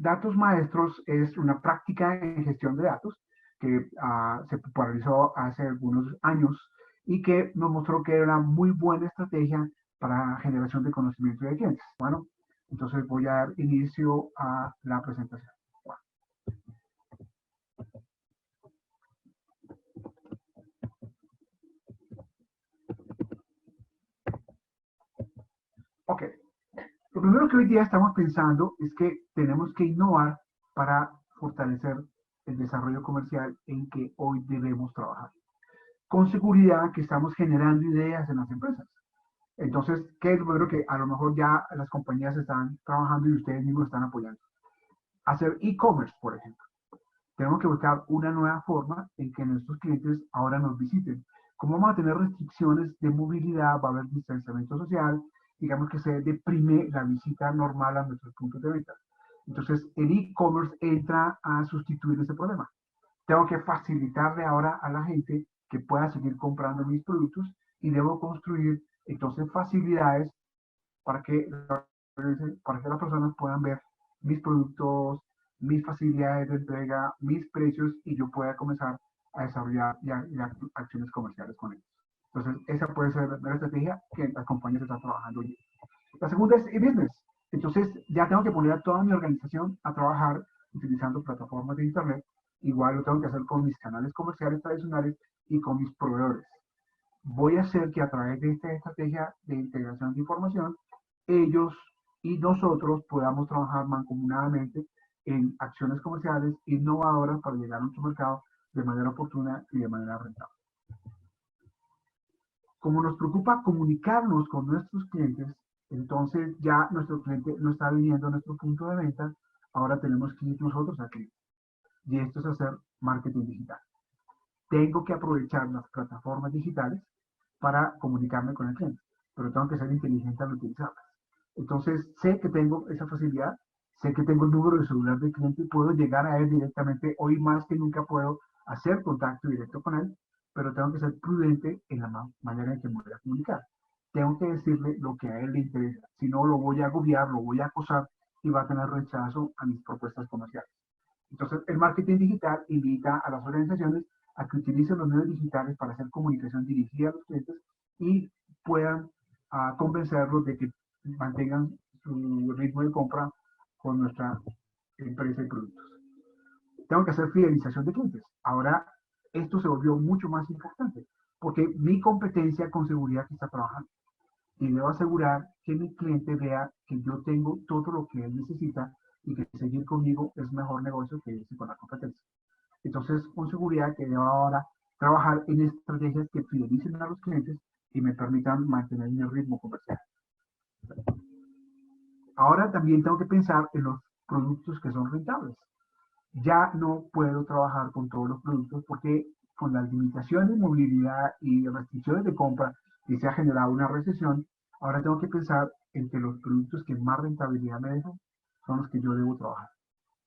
Datos maestros es una práctica en gestión de datos que se popularizó hace algunos años y que nos mostró que era una muy buena estrategia para generación de conocimiento de clientes. Bueno, entonces voy a dar inicio a la presentación. Ok, lo primero que hoy día estamos pensando es que tenemos que innovar para fortalecer el desarrollo comercial en que hoy debemos trabajar. Con seguridad que estamos generando ideas en las empresas. Entonces, ¿qué es lo primero que a lo mejor ya las compañías están trabajando y ustedes mismos están apoyando? Hacer e-commerce, por ejemplo. Tenemos que buscar una nueva forma en que nuestros clientes ahora nos visiten. Como vamos a tener restricciones de movilidad, va a haber distanciamiento social, digamos que se deprime la visita normal a nuestros puntos de venta. Entonces, el e-commerce entra a sustituir ese problema. Tengo que facilitarle ahora a la gente que pueda seguir comprando mis productos y debo construir entonces facilidades para que, para que las personas puedan ver mis productos, mis facilidades de entrega, mis precios y yo pueda comenzar a desarrollar ya acciones comerciales con ellos. Entonces, esa puede ser la estrategia que las compañías están trabajando hoy. La segunda es e-business. Entonces, ya tengo que poner a toda mi organización a trabajar utilizando plataformas de Internet. Igual lo tengo que hacer con mis canales comerciales tradicionales y con mis proveedores. Voy a hacer que a través de esta estrategia de integración de información, ellos y nosotros podamos trabajar mancomunadamente en acciones comerciales innovadoras para llegar a nuestro mercado de manera oportuna y de manera rentable. Como nos preocupa comunicarnos con nuestros clientes, entonces ya nuestro cliente no está viniendo a nuestro punto de venta, ahora tenemos que ir nosotros al cliente. Y esto es hacer marketing digital. Tengo que aprovechar las plataformas digitales para comunicarme con el cliente, pero tengo que ser inteligente al utilizarlas. Entonces, sé que tengo esa facilidad, sé que tengo el número de celular del cliente y puedo llegar a él directamente. Hoy más que nunca puedo hacer contacto directo con él, pero tengo que ser prudente en la manera en que me voy a comunicar. Tengo que decirle lo que a él le interesa, si no lo voy a agobiar, lo voy a acosar y va a tener rechazo a mis propuestas comerciales. Entonces, el marketing digital invita a las organizaciones a que utilicen los medios digitales para hacer comunicación dirigida a los clientes y puedan convencerlos de que mantengan su ritmo de compra con nuestra empresa y productos. Tengo que hacer fidelización de clientes. Ahora, esto se volvió mucho más importante porque mi competencia con seguridad que está trabajando y debo asegurar que mi cliente vea que yo tengo todo lo que él necesita y que seguir conmigo es mejor negocio que irse con la competencia. Entonces, con seguridad que debo ahora trabajar en estrategias que fidelicen a los clientes y me permitan mantener mi ritmo comercial. Ahora también tengo que pensar en los productos que son rentables. Ya no puedo trabajar con todos los productos porque con las limitaciones de movilidad y restricciones de compra que se ha generado una recesión, ahora tengo que pensar en que los productos que más rentabilidad me dejan son los que yo debo trabajar.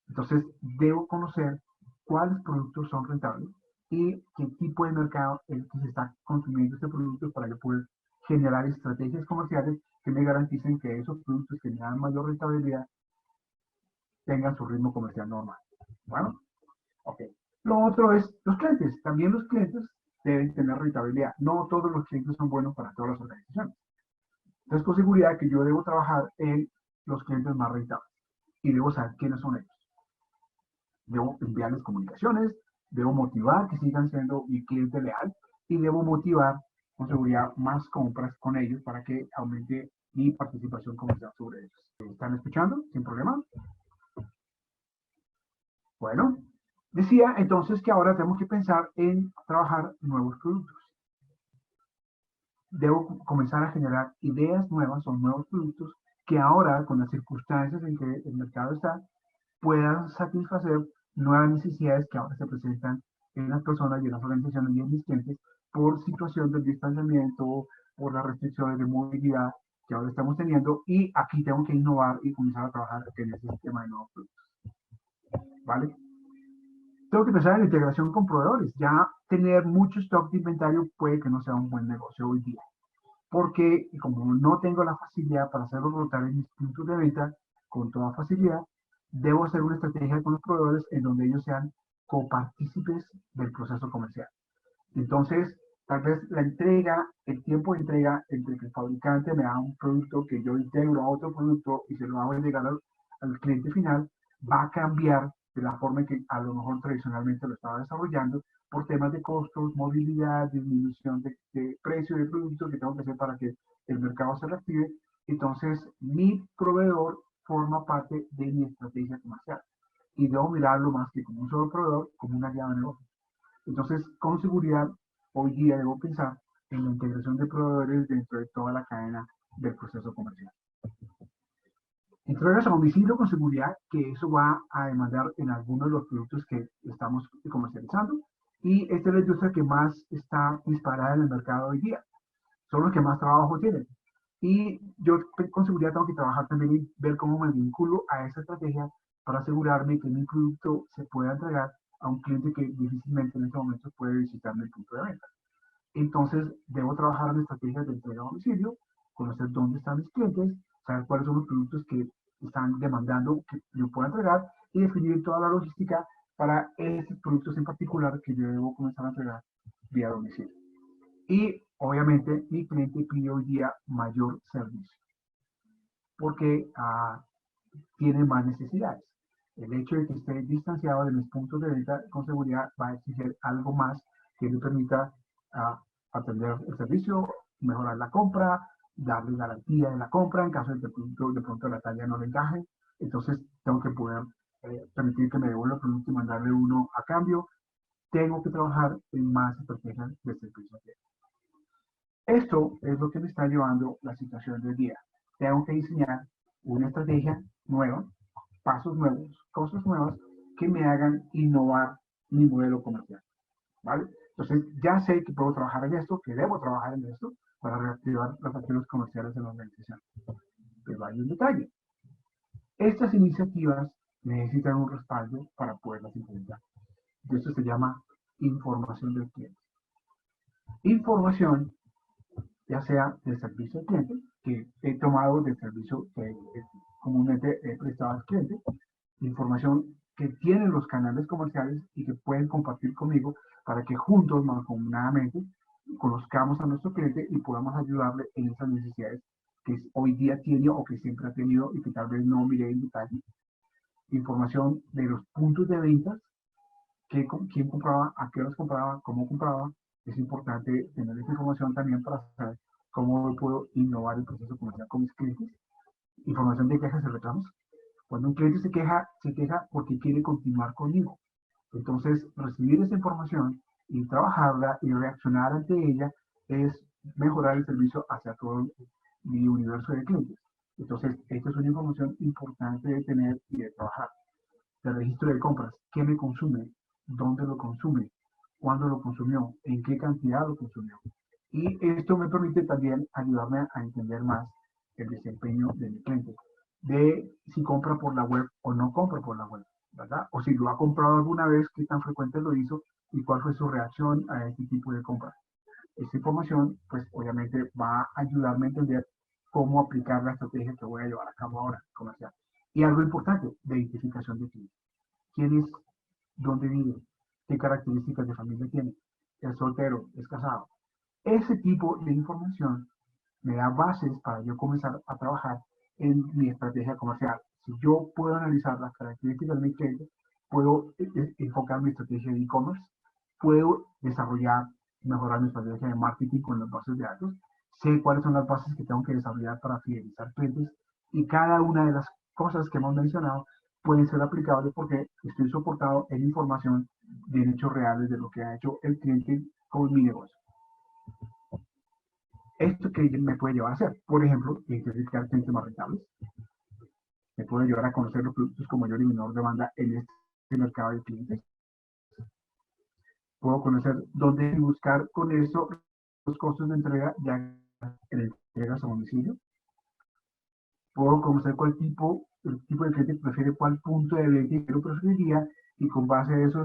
Entonces, debo conocer cuáles productos son rentables y qué tipo de mercado es el que se está consumiendo este producto para yo poder generar estrategias comerciales que me garanticen que esos productos que me dan mayor rentabilidad tengan su ritmo comercial normal. Bueno, ok. Lo otro es los clientes. También los clientes deben tener rentabilidad. No todos los clientes son buenos para todas las organizaciones. Entonces, con seguridad que yo debo trabajar en los clientes más rentables y debo saber quiénes son ellos. Debo enviarles comunicaciones, debo motivar que sigan siendo mi cliente leal y debo motivar con seguridad más compras con ellos para que aumente mi participación comercial sobre ellos. ¿Están escuchando? ¿Sin problema? Bueno, decía entonces que ahora tenemos que pensar en trabajar nuevos productos. Debo comenzar a generar ideas nuevas o nuevos productos que ahora, con las circunstancias en que el mercado está, puedan satisfacer nuevas necesidades que ahora se presentan en las personas y en las organizaciones y en mis clientes por situación del distanciamiento, por las restricciones de movilidad que ahora estamos teniendo, y aquí tengo que innovar y comenzar a trabajar en ese sistema de nuevos productos. ¿Vale? Tengo que pensar en la integración con proveedores. Ya tener mucho stock de inventario puede que no sea un buen negocio hoy día, porque como no tengo la facilidad para hacerlo rotar en mis puntos de venta con toda facilidad, debo hacer una estrategia con los proveedores en donde ellos sean copartícipes del proceso comercial. Entonces, tal vez la entrega, el tiempo de entrega entre que el fabricante me da un producto que yo integro a otro producto y se lo hago llegar al cliente final, va a cambiar de la forma en que a lo mejor tradicionalmente lo estaba desarrollando por temas de costos, movilidad, disminución de precio del producto que tengo que hacer para que el mercado se reactive. Entonces, mi proveedor forma parte de mi estrategia comercial y debo mirarlo más que como un solo proveedor, como una guía de negocio. Entonces, con seguridad, hoy día debo pensar en la integración de proveedores dentro de toda la cadena del proceso comercial. Entregas a domicilio con seguridad, que eso va a demandar en algunos de los productos que estamos comercializando. Y esta es la industria que más está disparada en el mercado hoy día. Son los que más trabajo tienen. Y yo con seguridad tengo que trabajar también y ver cómo me vinculo a esa estrategia para asegurarme que mi producto se pueda entregar a un cliente que difícilmente en este momento puede visitarme el punto de venta. Entonces, debo trabajar en estrategias de entrega a domicilio, conocer dónde están mis clientes, saber cuáles son los productos que están demandando que yo pueda entregar y definir toda la logística para esos productos en particular que yo debo comenzar a entregar vía domicilio. Y obviamente mi cliente pide hoy día mayor servicio porque tiene más necesidades. El hecho de que esté distanciado de mis puntos de venta con seguridad va a exigir algo más que le permita atender el servicio, mejorar la compra, darle garantía de la compra en caso de que el producto de pronto la talla no le encaje. Entonces tengo que poder permitir que me devuelva el producto y mandarle uno a cambio. Tengo que trabajar en más estrategias de servicio. Esto es lo que me está llevando la situación del día. Tengo que diseñar una estrategia nueva, pasos nuevos, cosas nuevas que me hagan innovar mi modelo comercial. ¿Vale? Entonces ya sé que puedo trabajar en esto, que debo trabajar en esto para reactivar las acciones comerciales de la organización. Pero hay un detalle. Estas iniciativas necesitan un respaldo para poderlas implementar. Y esto se llama información del cliente. Información ya sea del servicio al cliente, que he tomado del servicio que comúnmente he prestado al cliente, información que tienen los canales comerciales y que pueden compartir conmigo para que juntos, mancomunadamente, conozcamos a nuestro cliente y podamos ayudarle en esas necesidades que hoy día tiene o que siempre ha tenido y que tal vez no mire en detalle. Información de los puntos de ventas, quién compraba, a qué horas compraba, cómo compraba. Es importante tener esa información también para saber cómo puedo innovar el proceso comercial con mis clientes. Información de quejas y reclamos. Cuando un cliente se queja porque quiere continuar conmigo. Entonces, recibir esa información y trabajarla y reaccionar ante ella es mejorar el servicio hacia todo mi universo de clientes. Entonces, esta es una información importante de tener y de trabajar. El registro de compras, qué me consume, dónde lo consume, cuándo lo consumió, en qué cantidad lo consumió. Y esto me permite también ayudarme a entender más el desempeño de mi cliente, de si compra por la web o no compra por la web, ¿verdad? O si lo ha comprado alguna vez, qué tan frecuente lo hizo y cuál fue su reacción a este tipo de compra. Esta información, pues obviamente va a ayudarme a entender cómo aplicar la estrategia que voy a llevar a cabo ahora comercial. Y algo importante, de identificación de cliente. ¿Quién es? ¿Dónde vive? ¿Qué características de familia tiene? ¿Es soltero? ¿Es casado? Ese tipo de información me da bases para yo comenzar a trabajar en mi estrategia comercial. Si yo puedo analizar las características de mi cliente, puedo enfocar mi estrategia de e-commerce, puedo desarrollar, mejorar mi estrategia de marketing con las bases de datos, sé cuáles son las bases que tengo que desarrollar para fidelizar clientes y cada una de las cosas que hemos mencionado pueden ser aplicables porque estoy soportado en información de hechos reales de lo que ha hecho el cliente con mi negocio. Esto que me puede llevar a hacer, por ejemplo, identificar clientes más rentables, me puede llevar a conocer los productos con mayor y menor demanda en este mercado de clientes. Puedo conocer dónde buscar con eso los costos de entrega ya en entregas a domicilio. Puedo conocer el tipo de cliente que prefiere cuál punto de venta y qué lo preferiría y con base a eso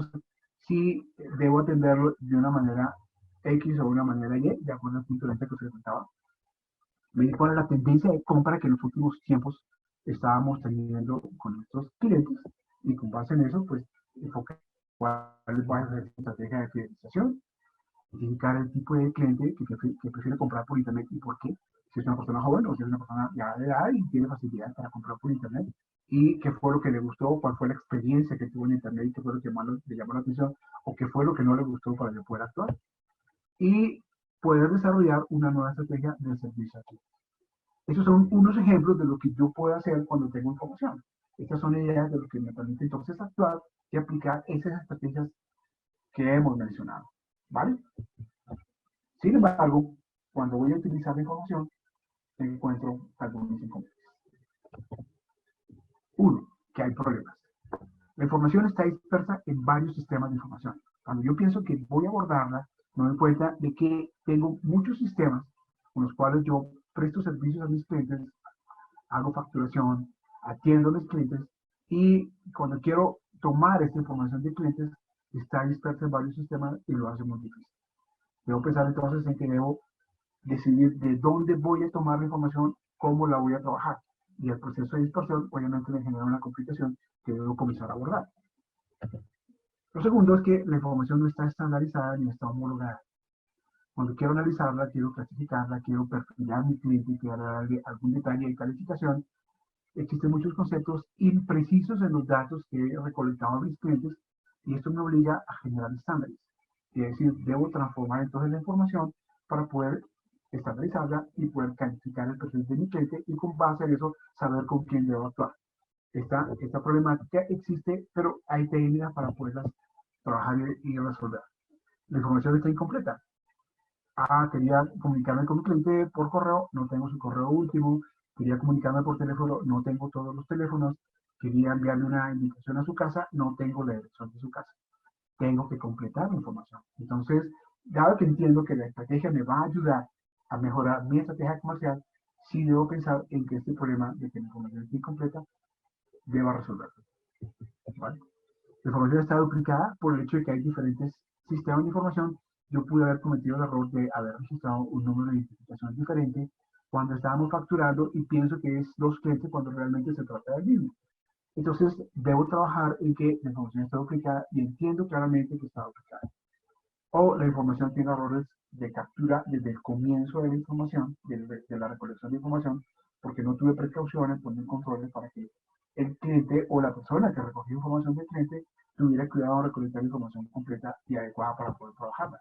si debo atenderlo de una manera X o una manera Y, de acuerdo al punto de venta que se contaba. Me di cuál es la tendencia de compra que en los últimos tiempos estábamos teniendo con nuestros clientes y con base en eso, pues, enfocar cuál va a ser la estrategia de fidelización, identificar el tipo de cliente que prefiere comprar por internet y por qué. Si es una persona joven o si es una persona ya de edad y tiene facilidad para comprar por internet, y qué fue lo que le gustó, cuál fue la experiencia que tuvo en internet y qué fue lo que más le llamó la atención o qué fue lo que no le gustó para que pueda actuar. Y poder desarrollar una nueva estrategia de servicio aquí. Esos son unos ejemplos de lo que yo puedo hacer cuando tengo información. Estas son ideas de lo que me permite entonces actuar y aplicar esas estrategias que hemos mencionado. ¿Vale? Sin embargo, cuando voy a utilizar la información, encuentro algunos inconvenientes. Uno, que hay problemas. La información está dispersa en varios sistemas de información. Cuando yo pienso que voy a abordarla, me doy cuenta de que tengo muchos sistemas con los cuales yo presto servicios a mis clientes, hago facturación, atiendo a mis clientes y cuando quiero tomar esta información de clientes, está dispersa en varios sistemas y lo hace muy difícil. Debo pensar entonces en que debo decidir de dónde voy a tomar la información, cómo la voy a trabajar. Y el proceso de dispersión obviamente me genera una complicación que debo comenzar a abordar. Lo segundo es que la información no está estandarizada ni está homologada. Cuando quiero analizarla, quiero clasificarla, quiero perfilar mi cliente, quiero darle algún detalle de calificación, existen muchos conceptos imprecisos en los datos que he recolectado a mis clientes y esto me obliga a generar estándares. Es decir, debo transformar entonces la información para poder estandarizarla y poder calificar el perfil de mi cliente y con base en eso saber con quién debo actuar. Esta problemática existe, pero hay técnicas para poderlas trabajar y resolver. La información está incompleta. Quería comunicarme con mi cliente por correo, no tengo su correo último, quería comunicarme por teléfono, no tengo todos los teléfonos, quería enviarle una invitación a su casa, no tengo la dirección de su casa. Tengo que completar la información. Entonces, dado que entiendo que la estrategia me va a ayudar a mejorar mi estrategia comercial, sí debo pensar en que este problema de que la información es incompleta deba resolverlo. ¿Vale? La información está duplicada por el hecho de que hay diferentes sistemas de información. Yo pude haber cometido el error de haber registrado un número de identificación diferente cuando estábamos facturando y pienso que es los clientes cuando realmente se trata del mismo. Entonces, debo trabajar en que la información está duplicada y entiendo claramente que está duplicada. O la información tiene errores de captura desde el comienzo de la información, de la recolección de información, porque no tuve precauciones, poner controles para que el cliente o la persona que recogió información del cliente tuviera cuidado de recolectar la información completa y adecuada para poder trabajarla.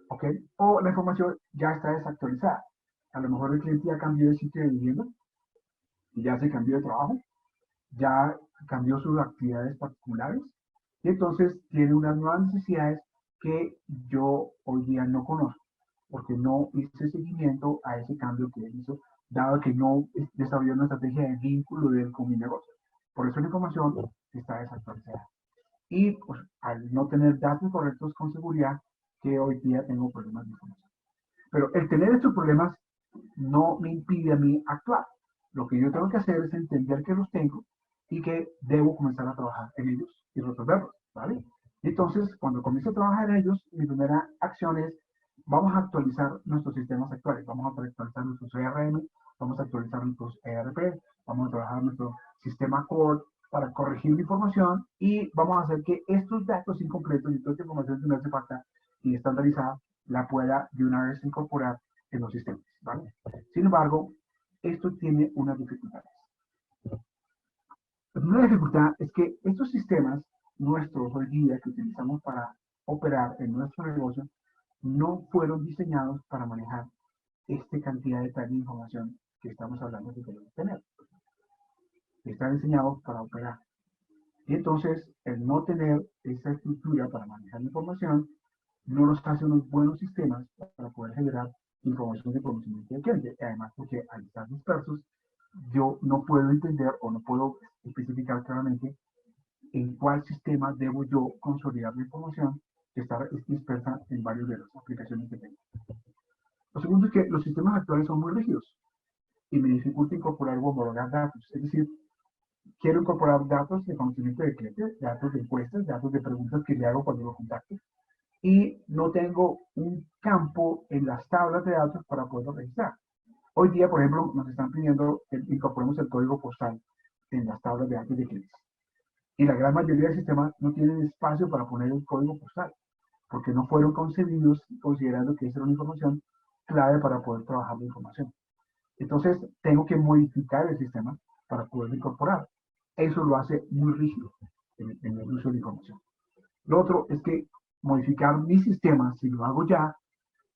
¿Ok? O la información ya está desactualizada. A lo mejor el cliente ya cambió de sitio de vivienda, ya se cambió de trabajo, ya cambió sus actividades particulares y entonces tiene unas nuevas necesidades que yo hoy día no conozco porque no hice seguimiento a ese cambio que él hizo, dado que no desarrolló una estrategia de vínculo de él con mi negocio. Por eso la información está desactualizada. Y pues, al no tener datos correctos con seguridad, que hoy día tengo problemas de información. Pero el tener estos problemas no me impide a mí actuar. Lo que yo tengo que hacer es entender que los tengo y que debo comenzar a trabajar en ellos y resolverlos, ¿vale? Entonces, cuando comienzo a trabajar en ellos, mi primera acción es, vamos a actualizar nuestros sistemas actuales, vamos a actualizar nuestros CRM, vamos a actualizar nuestros ERP, vamos a trabajar nuestro sistema core para corregir la información y vamos a hacer que estos datos incompletos y toda esta información que me hace falta y estandarizada la pueda de una vez incorporar en los sistemas, ¿vale? Sin embargo, esto tiene unas dificultades. La primera dificultad es que estos sistemas nuestros hoy día que utilizamos para operar en nuestro negocio no fueron diseñados para manejar esta cantidad de tal información que estamos hablando que queremos tener. Están diseñados para operar. Y entonces, el no tener esa estructura para manejar la información no nos hace unos buenos sistemas para poder generar información de conocimiento del cliente. Además, porque al estar dispersos, yo no puedo entender o no puedo especificar claramente en cuál sistema debo yo consolidar la información que está dispersa en varias de las aplicaciones que tengo. Lo segundo es que los sistemas actuales son muy rígidos y me dificulta incorporar o homologar datos. Es decir, quiero incorporar datos de conocimiento del cliente, datos de encuestas, datos de preguntas que le hago cuando lo contacto, y no tengo un campo en las tablas de datos para poderlo registrar. Hoy día, por ejemplo, nos están pidiendo que incorporemos el código postal en las tablas de antes de clics. Y la gran mayoría de sistemas no tienen espacio para poner el código postal, porque no fueron concebidos considerando que esa era una información clave para poder trabajar la información. Entonces, tengo que modificar el sistema para poderlo incorporar. Eso lo hace muy rígido en el uso de la información. Lo otro es que modificar mi sistema, si lo hago ya,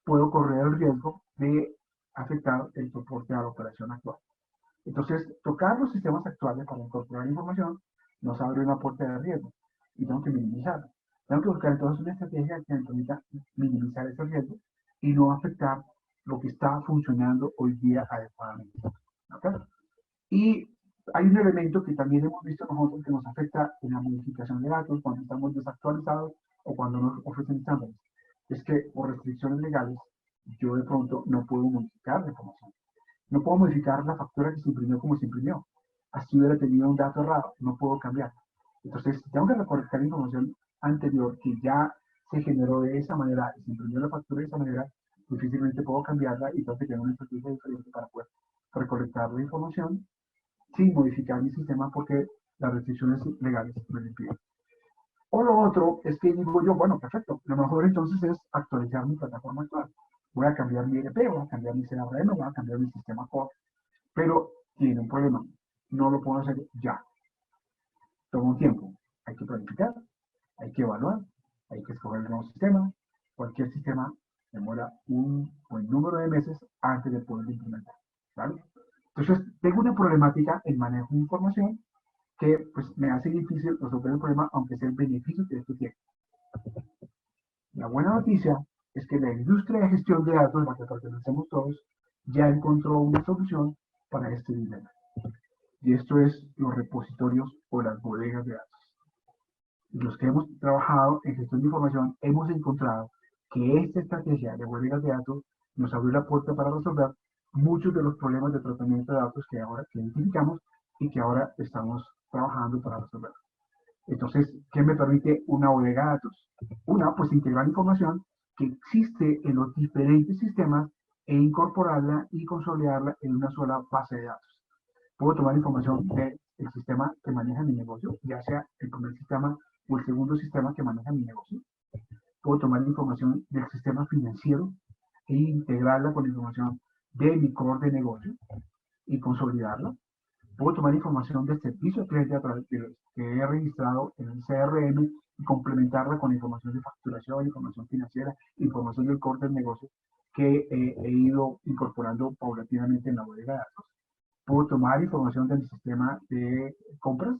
puedo correr el riesgo de afectar el soporte a la operación actual. Entonces, tocar los sistemas actuales para incorporar información nos abre una puerta de riesgo y tengo que minimizarlo. Tengo que buscar entonces una estrategia que me permita minimizar ese riesgo y no afectar lo que está funcionando hoy día adecuadamente. ¿Okay? Y hay un elemento que también hemos visto nosotros que nos afecta en la modificación de datos cuando estamos desactualizados o cuando nos ofrecen estándares. Es que por restricciones legales yo de pronto no puedo modificar la información. No puedo modificar la factura que se imprimió como se imprimió. Así hubiera tenido un dato errado, no puedo cambiar. Entonces, tengo que recolectar la información anterior que ya se generó de esa manera y se imprimió la factura de esa manera, difícilmente puedo cambiarla y tengo que tener una estrategia diferente para poder recolectar la información sin modificar mi sistema porque las restricciones legales me lo impiden. O lo otro es que digo yo, bueno, perfecto, lo mejor entonces es actualizar mi plataforma actual. Voy a cambiar mi ERP, voy a cambiar mi CRM, voy a cambiar mi sistema core, pero tiene un problema. No lo puedo hacer ya. Toma un tiempo. Hay que planificar, hay que evaluar, hay que escoger el nuevo sistema. Cualquier sistema demora un buen número de meses antes de poderlo implementar. ¿Vale? Entonces, tengo una problemática en manejo de información que pues, me hace difícil resolver el problema, aunque sea el beneficio que esto tiene. La buena noticia es que la industria de gestión de datos, a la que pertenecemos todos, ya encontró una solución para este dilema. Y esto es los repositorios o las bodegas de datos. Los que hemos trabajado en gestión de información hemos encontrado que esta estrategia de bodegas de datos nos abrió la puerta para resolver muchos de los problemas de tratamiento de datos que ahora identificamos y que ahora estamos trabajando para resolver. Entonces, ¿qué me permite una bodega de datos? Una, pues integrar información que existe en los diferentes sistemas e incorporarla y consolidarla en una sola base de datos. Puedo tomar información del sistema que maneja mi negocio, ya sea el primer sistema o el segundo sistema que maneja mi negocio. Puedo tomar información del sistema financiero e integrarla con la información de mi core de negocio y consolidarla. Puedo tomar información del servicio al cliente a través de que he registrado en el CRM y complementarla con información de facturación, información financiera, información del core del negocio que he ido incorporando paulatinamente en la bodega de datos. Puedo tomar información de mi sistema de compras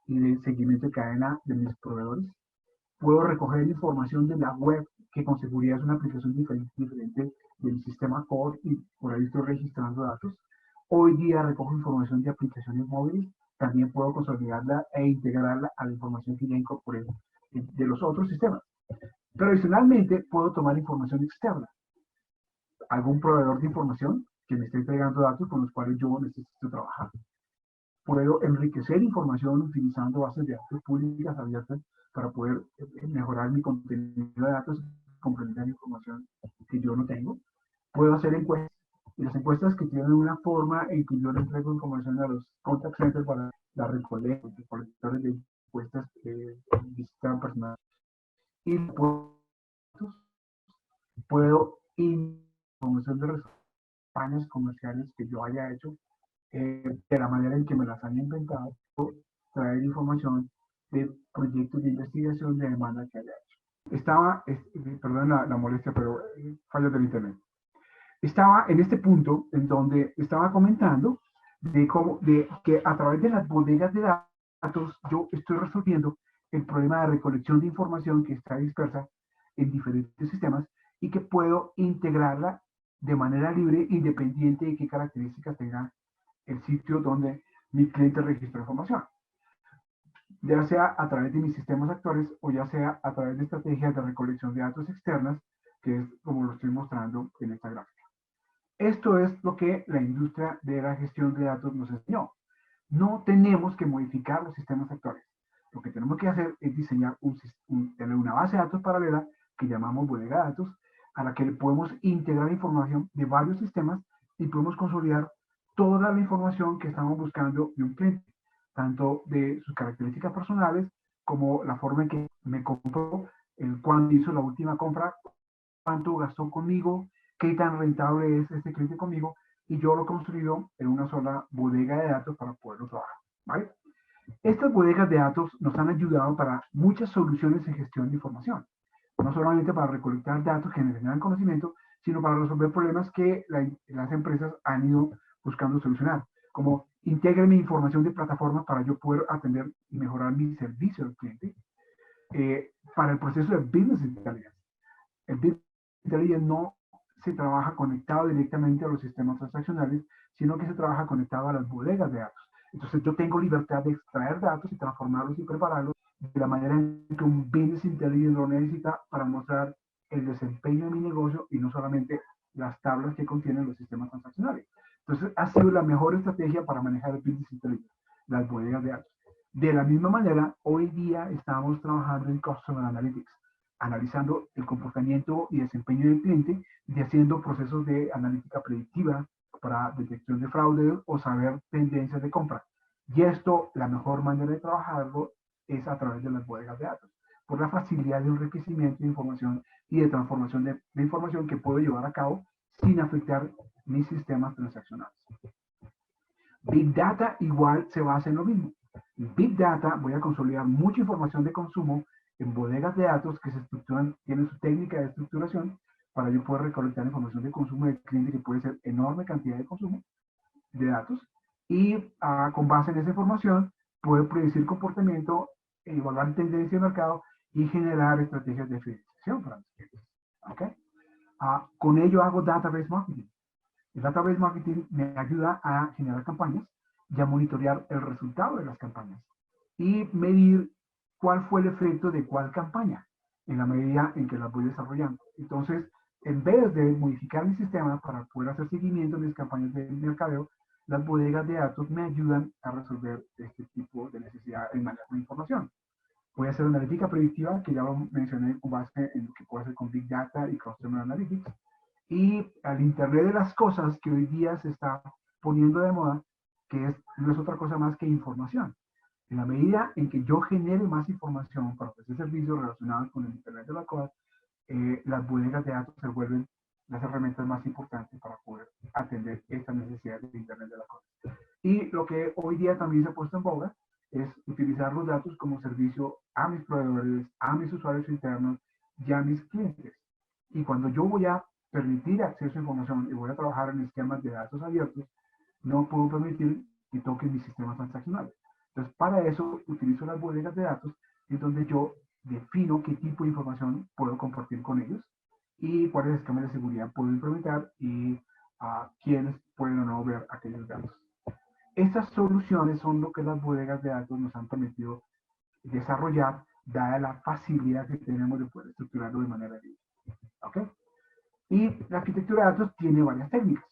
y de seguimiento de cadena de mis proveedores. Puedo recoger información de la web, que con seguridad es una aplicación diferente del sistema core y por ahí estoy registrando datos. Hoy día recojo información de aplicaciones móviles, también puedo consolidarla e integrarla a la información que ya incorporé de los otros sistemas. Pero adicionalmente puedo tomar información externa, algún proveedor de información que me esté entregando datos con los cuales yo necesito trabajar. Puedo enriquecer información utilizando bases de datos públicas abiertas para poder mejorar mi contenido de datos, complementar información que yo no tengo. Puedo hacer encuestas, y las encuestas que tienen una forma en que yo le entrego información a los contact centers para la recolectores de encuestas que visitan personas. Y puedo información de campañas comerciales que yo haya hecho de la manera en que me las han inventado, traer información de proyectos de investigación de demanda que haya hecho. Perdón la molestia, pero fallos del internet. Estaba en este punto en donde estaba comentando de que a través de las bodegas de datos yo estoy resolviendo el problema de recolección de información que está dispersa en diferentes sistemas y que puedo integrarla de manera libre, independiente de qué características tenga el sitio donde mi cliente registra información, ya sea a través de mis sistemas actuales o ya sea a través de estrategias de recolección de datos externas, que es como lo estoy mostrando en esta gráfica. Esto es lo que la industria de la gestión de datos nos enseñó. No tenemos que modificar los sistemas actuales. Lo que tenemos que hacer es diseñar tener una base de datos paralela que llamamos bodega de datos, a la que le podemos integrar información de varios sistemas y podemos consolidar toda la información que estamos buscando de un cliente, tanto de sus características personales como la forma en que me compró, el cuándo hizo la última compra, cuánto gastó conmigo, qué tan rentable es este cliente conmigo, y yo lo he construido en una sola bodega de datos para poderlo trabajar, ¿vale? Estas bodegas de datos nos han ayudado para muchas soluciones en gestión de información, no solamente para recolectar datos que generan conocimiento, sino para resolver problemas que las empresas han ido buscando solucionar, como integre mi información de plataformas para yo poder atender y mejorar mi servicio al cliente, para el proceso de Business Intelligence. El Business Intelligence no se trabaja conectado directamente a los sistemas transaccionales, sino que se trabaja conectado a las bodegas de datos. Entonces yo tengo libertad de extraer datos y transformarlos y prepararlos de la manera en que un Business Intelligence lo necesita para mostrar el desempeño de mi negocio y no solamente las tablas que contienen los sistemas transaccionales. Entonces ha sido la mejor estrategia para manejar el Business Intelligence, las bodegas de datos. De la misma manera, hoy día estamos trabajando en Customer Analytics, analizando el comportamiento y desempeño del cliente y haciendo procesos de analítica predictiva para detección de fraude o saber tendencias de compra. Y esto, la mejor manera de trabajarlo es a través de las bodegas de datos, por la facilidad de enriquecimiento de información y de transformación de información que puedo llevar a cabo sin afectar mis sistemas transaccionales. Big Data igual se basa en lo mismo. En Big Data voy a consolidar mucha información de consumo en bodegas de datos que se estructuran, tienen su técnica de estructuración para yo poder recolectar información de consumo del cliente que puede ser enorme cantidad de consumo de datos y con base en esa información puedo predecir comportamiento, evaluar tendencia de mercado y generar estrategias de fidelización para los clientes. ¿Okay? Con ello hago database marketing. El database marketing me ayuda a generar campañas y a monitorear el resultado de las campañas y medir cuál fue el efecto de cuál campaña en la medida en que las voy desarrollando. Entonces, en vez de modificar mi sistema para poder hacer seguimiento de mis campañas de mercadeo, las bodegas de datos me ayudan a resolver este tipo de necesidad en manejo de información. Voy a hacer una analítica predictiva, que ya lo mencioné con base en lo que puedo hacer con Big Data y Customer Analytics, y al Internet de las cosas que hoy día se está poniendo de moda, que no es otra cosa más que información. En la medida en que yo genere más información para ofrecer servicios relacionados con el Internet de las cosas, las bodegas de datos se vuelven las herramientas más importantes para poder atender estas necesidades de Internet de las cosas. Y lo que hoy día también se ha puesto en boga es utilizar los datos como servicio a mis proveedores, a mis usuarios internos y a mis clientes. Y cuando yo voy a permitir acceso a información y voy a trabajar en esquemas de datos abiertos, no puedo permitir que toquen mis sistemas transaccionales. Entonces, para eso utilizo las bodegas de datos, en donde yo defino qué tipo de información puedo compartir con ellos y cuáles esquemas de seguridad puedo implementar y a quiénes pueden o no ver aquellos datos. Estas soluciones son lo que las bodegas de datos nos han permitido desarrollar, dada la facilidad que tenemos de poder estructurarlo de manera libre. ¿Okay? Y la arquitectura de datos tiene varias técnicas.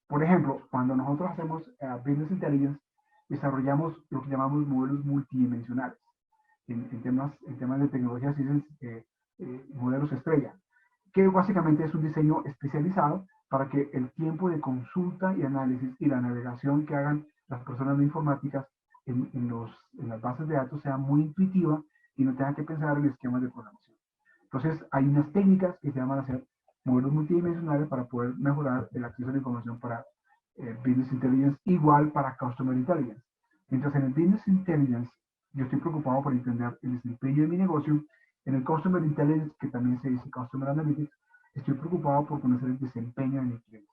Por ejemplo, cuando nosotros hacemos Business Intelligence, desarrollamos lo que llamamos modelos multidimensionales. En temas de tecnología se dicen modelos estrella, que básicamente es un diseño especializado para que el tiempo de consulta y análisis y la navegación que hagan las personas no informáticas en las bases de datos sea muy intuitiva y no tengan que pensar en esquemas de programación. Entonces, hay unas técnicas que se llaman hacer modelos multidimensionales para poder mejorar el acceso a la información para Business Intelligence, igual para Customer Intelligence. Mientras en el Business Intelligence yo estoy preocupado por entender el desempeño de mi negocio, en el Customer Intelligence, que también se dice Customer Analytics, estoy preocupado por conocer el desempeño de mi cliente.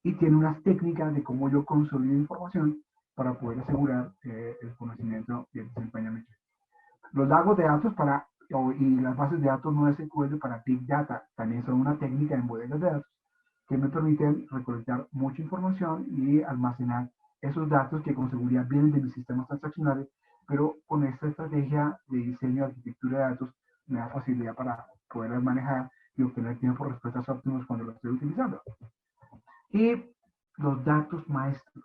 Y tiene unas técnicas de cómo yo consolido información para poder asegurar el conocimiento y el desempeño de mi cliente. Los lagos de datos y las bases de datos no SQL para Big Data también son una técnica en bodegas de datos que me permiten recolectar mucha información y almacenar esos datos que con seguridad vienen de mis sistemas transaccionales, pero con esta estrategia de diseño de arquitectura de datos me da facilidad para poderlas manejar y obtener tiempo de respuestas óptimos cuando lo estoy utilizando. Y los datos maestros,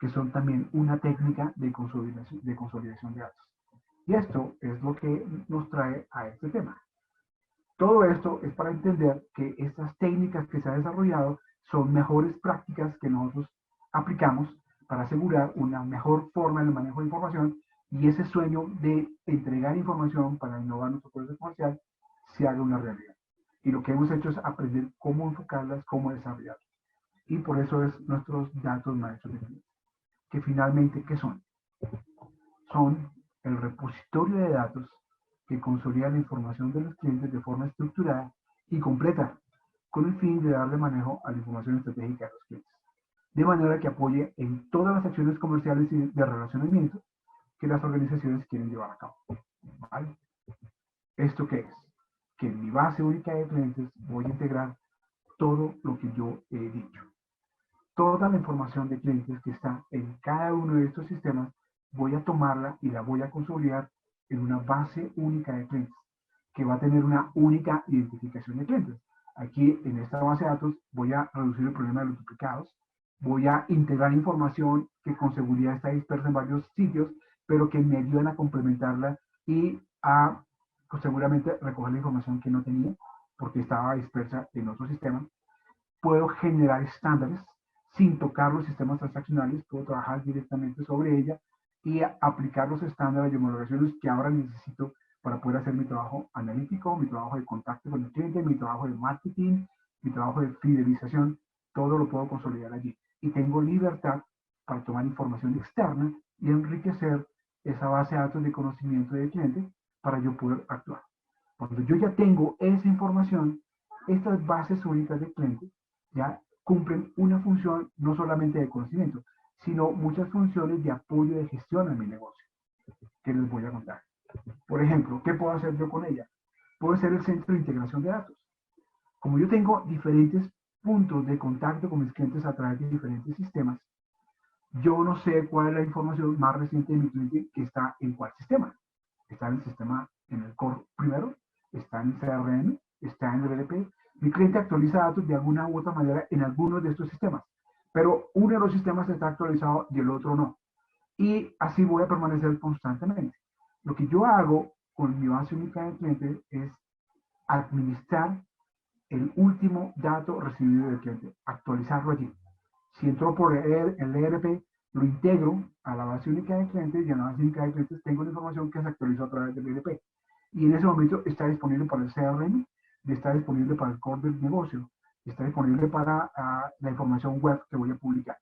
que son también una técnica de consolidación de datos. Y esto es lo que nos trae a este tema. Todo esto es para entender que estas técnicas que se han desarrollado son mejores prácticas que nosotros aplicamos para asegurar una mejor forma de manejo de información y ese sueño de entregar información para innovar nuestro proceso comercial se haga una realidad. Y lo que hemos hecho es aprender cómo enfocarlas, cómo desarrollarlas. Y por eso es nuestros datos maestros de clientes. Que finalmente, ¿qué son? Son el repositorio de datos que consolida la información de los clientes de forma estructurada y completa, con el fin de darle manejo a la información estratégica de los clientes, de manera que apoye en todas las acciones comerciales y de relacionamiento que las organizaciones quieren llevar a cabo. ¿Vale? ¿Esto qué es? Que en mi base única de clientes voy a integrar todo lo que yo he dicho. Toda la información de clientes que está en cada uno de estos sistemas, voy a tomarla y la voy a consolidar en una base única de clientes, que va a tener una única identificación de clientes. Aquí, en esta base de datos, voy a reducir el problema de los duplicados, voy a integrar información que con seguridad está dispersa en varios sitios, pero que me ayudan a complementarla y a, pues, seguramente, recoger la información que no tenía, porque estaba dispersa en otro sistema. Puedo generar estándares sin tocar los sistemas transaccionales, puedo trabajar directamente sobre ella y aplicar los estándares y homologaciones que ahora necesito para poder hacer mi trabajo analítico, mi trabajo de contacto con el cliente, mi trabajo de marketing, mi trabajo de fidelización, todo lo puedo consolidar allí. Y tengo libertad para tomar información externa y enriquecer esa base de datos de conocimiento del cliente para yo poder actuar. Cuando yo ya tengo esa información, estas bases únicas de cliente ya cumplen una función no solamente de conocimiento, sino muchas funciones de apoyo de gestión a mi negocio, que les voy a contar. Por ejemplo, ¿qué puedo hacer yo con ella? Puedo ser el centro de integración de datos. Como yo tengo diferentes puntos de contacto con mis clientes a través de diferentes sistemas, yo no sé cuál es la información más reciente de mi cliente que está en cuál sistema. Está en el sistema, en el core primero, está en el CRM, está en el BDP. Mi cliente actualiza datos de alguna u otra manera en algunos de estos sistemas, pero uno de los sistemas está actualizado y el otro no. Y así voy a permanecer constantemente. Lo que yo hago con mi base única de clientes es administrar el último dato recibido del cliente, actualizarlo allí. Si entró por el ERP, lo integro a la base única de clientes y en la base única de clientes tengo la información que se actualizó a través del ERP. Y en ese momento está disponible para el CRM, está disponible para el core del negocio, está disponible para la información web que voy a publicar.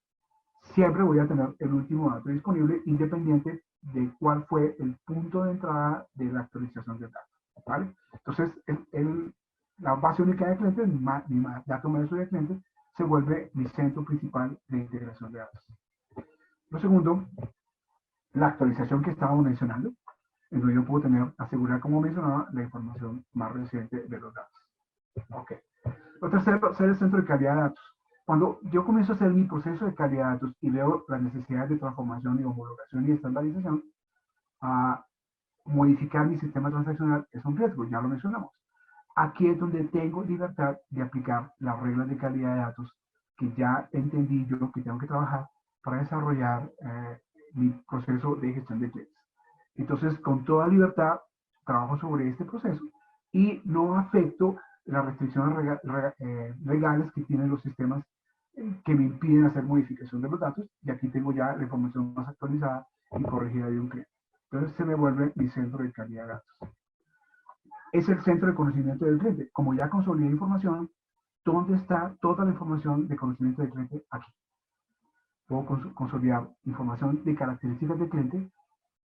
Siempre voy a tener el último dato disponible independiente de cuál fue el punto de entrada de la actualización del dato. ¿Vale? Entonces, la base única de clientes, mi dato maestro de clientes, se vuelve mi centro principal de integración de datos. Lo segundo, la actualización que estábamos mencionando, en donde yo puedo asegurar, como mencionaba, la información más reciente de los datos. Ok. Lo tercero, ser el centro de calidad de datos. Cuando yo comienzo a hacer mi proceso de calidad de datos y veo las necesidades de transformación y homologación y estandarización, modificar mi sistema transaccional es un riesgo, ya lo mencionamos. Aquí es donde tengo libertad de aplicar las reglas de calidad de datos que ya entendí yo que tengo que trabajar para desarrollar mi proceso de gestión de clientes. Entonces, con toda libertad, trabajo sobre este proceso y no afecto las restricciones legales que tienen los sistemas que me impiden hacer modificación de los datos, y aquí tengo ya la información más actualizada y corregida de un cliente. Entonces se me vuelve mi centro de calidad de datos. Es el centro de conocimiento del cliente. Como ya consolidé información, ¿dónde está toda la información de conocimiento del cliente? Aquí. Puedo consolidar información de características del cliente,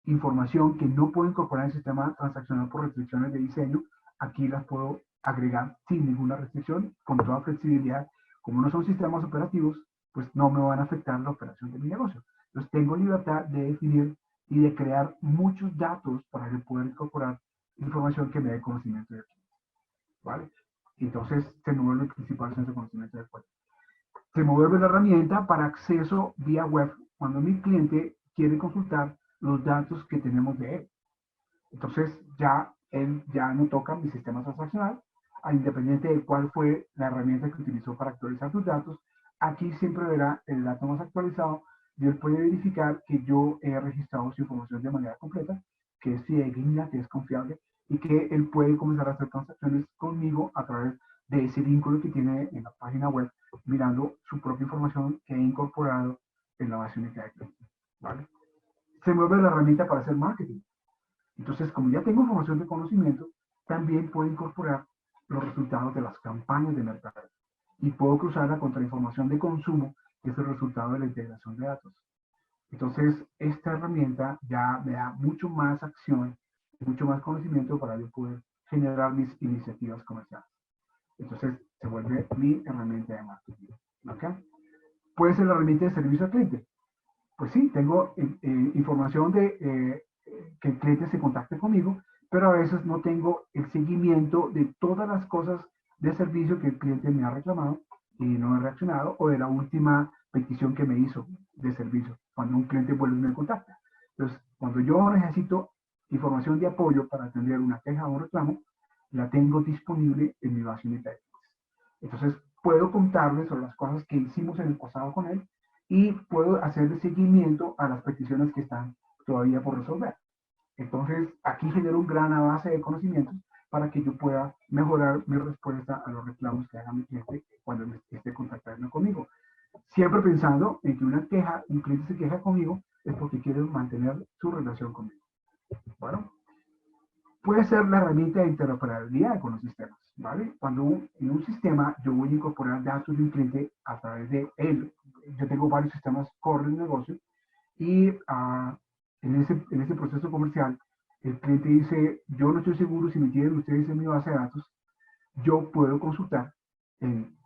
información que no puedo incorporar en el sistema transaccional por restricciones de diseño. Aquí las puedo agregar sin ninguna restricción, con toda flexibilidad. Como no son sistemas operativos, pues no me van a afectar la operación de mi negocio. Entonces tengo libertad de definir y de crear muchos datos para poder incorporar información que me dé conocimiento del cliente. ¿Vale? Entonces se me vuelve el principal centro de conocimiento del cliente. Se me vuelve la herramienta para acceso vía web cuando mi cliente quiere consultar los datos que tenemos de él. Entonces él ya no toca mi sistema transaccional, independiente de cuál fue la herramienta que utilizó para actualizar tus datos. Aquí siempre verá el dato más actualizado y él puede verificar que yo he registrado su información de manera completa, que es fidedigna, que es confiable y que él puede comenzar a hacer transacciones conmigo a través de ese vínculo que tiene en la página web mirando su propia información que he incorporado en la base única de clientes, ¿vale? Se mueve la herramienta para hacer marketing. Entonces, como ya tengo información de conocimiento, también puedo incorporar los resultados de las campañas de mercado y puedo cruzarla contra información de consumo, que es el resultado de la integración de datos. Entonces, esta herramienta ya me da mucho más acción, mucho más conocimiento para yo poder generar mis iniciativas comerciales. Entonces, se vuelve mi herramienta de marketing. ¿Okay? Puede ser la herramienta de servicio al cliente. Pues sí, tengo información de que el cliente se contacte conmigo, pero a veces no tengo el seguimiento de todas las cosas de servicio que el cliente me ha reclamado y no he reaccionado, o de la última petición que me hizo de servicio, cuando un cliente vuelve y me contacta. Entonces, cuando yo necesito información de apoyo para atender una queja o un reclamo, la tengo disponible en mi base de datos. Entonces, puedo contarle sobre las cosas que hicimos en el pasado con él y puedo hacerle seguimiento a las peticiones que están todavía por resolver. Entonces, aquí genero una gran base de conocimientos para que yo pueda mejorar mi respuesta a los reclamos que haga mi cliente cuando esté contactando conmigo. Siempre pensando en que un cliente se queja conmigo es porque quiere mantener su relación conmigo. Bueno, puede ser la herramienta de interoperabilidad con los sistemas, ¿vale? Cuando en un sistema yo voy a incorporar datos de un cliente a través de él, yo tengo varios sistemas core del negocio y en ese proceso comercial el cliente dice, yo no estoy seguro si me tienen ustedes en mi base de datos, yo puedo consultar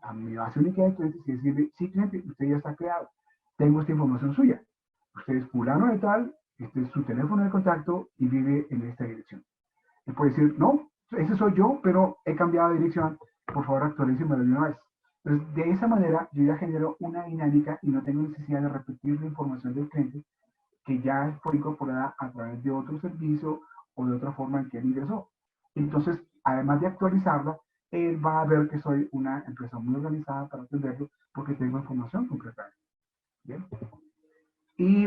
a mi base única de clientes y decirle, sí cliente, usted ya está creado, tengo esta información suya, usted es fulano de tal, este es su teléfono de contacto y vive en esta dirección. Y puede decir, no, ese soy yo, pero he cambiado de dirección, por favor actualíceme de una vez. Entonces, de esa manera, yo ya genero una dinámica y no tengo necesidad de repetir la información del cliente que ya fue incorporada a través de otro servicio o de otra forma en que él ingresó. Entonces, además de actualizarla, él va a ver que soy una empresa muy organizada para atenderlo porque tengo información concreta. ¿Bien? Y